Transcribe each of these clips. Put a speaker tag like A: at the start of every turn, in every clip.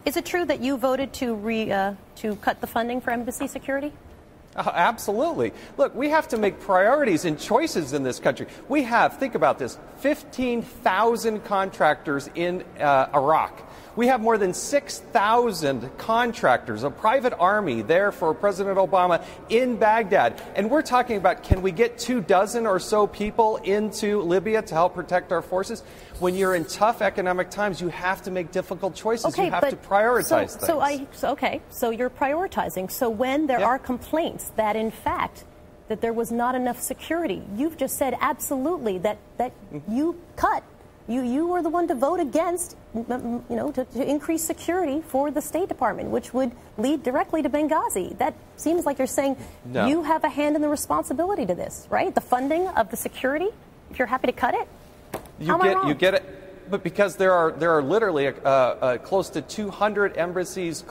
A: Is it true that you voted to cut the funding for embassy security?
B: Absolutely. Look, we have to make priorities and choices in this country. We have, think about this, 15,000 contractors in Iraq. We have more than 6,000 contractors, a private army there for President Obama in Baghdad. And we're talking about, can we get 24 or so people into Libya to help protect our forces? When you're in tough economic times, you have to make difficult choices.
A: Okay,
B: you have to prioritize things.
A: So you're prioritizing. So when there are complaints that, in fact, that there was not enough security, you've just said absolutely that you cut. You were the one to vote against, to increase security for the State Department, which would lead directly to Benghazi. That seems like you're saying you have a hand in the responsibility to this, right? The funding of the security, if you're happy to cut it?
B: You get it. But because there are literally close to 200 embassies,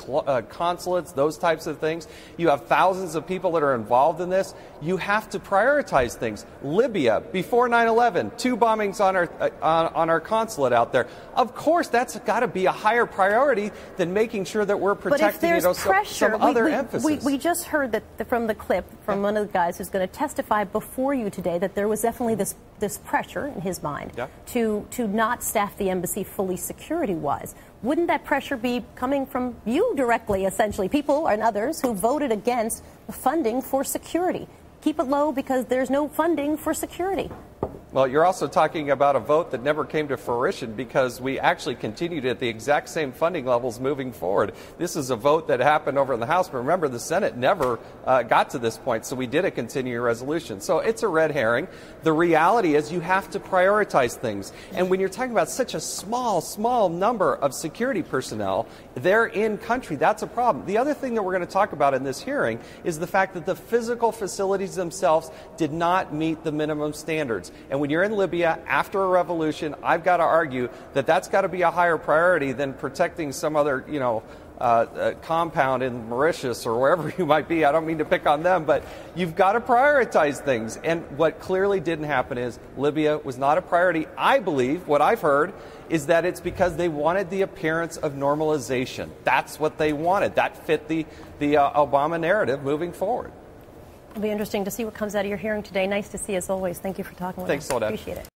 B: consulates, those types of things. You have thousands of people that are involved in this. You have to prioritize things. Libya, before 9/11, 2 bombings on our consulate out there. Of course, that's got to be a higher priority than making sure that we're protecting some other emphasis.
A: We just heard that from the clip from one of the guys who's going to testify before you today that there was definitely this pressure in his mind to not staff the embassy fully security-wise. Wouldn't that pressure be coming from you directly, essentially, people and others who voted against the funding for security? Keep it low because there's no funding for security.
B: Well, you're also talking about a vote that never came to fruition because we actually continued at the exact same funding levels moving forward. This is a vote that happened over in the House, but remember, the Senate never got to this point, so we did a continuing resolution. So it's a red herring. The reality is you have to prioritize things. And when you're talking about such a small number of security personnel, they're in country, that's a problem. The other thing that we're going to talk about in this hearing is the fact that the physical facilities themselves did not meet the minimum standards. And when you're in Libya after a revolution, I've got to argue that that's got to be a higher priority than protecting some other, compound in Mauritius or wherever you might be. I don't mean to pick on them, but you've got to prioritize things. And what clearly didn't happen is Libya was not a priority. I believe what I've heard is that it's because they wanted the appearance of normalization. That's what they wanted. That fit the Obama narrative moving forward.
A: It'll be interesting to see what comes out of your hearing today. Nice to see you as always. Thank you for talking with us.
B: Thanks a lot.
A: Appreciate it.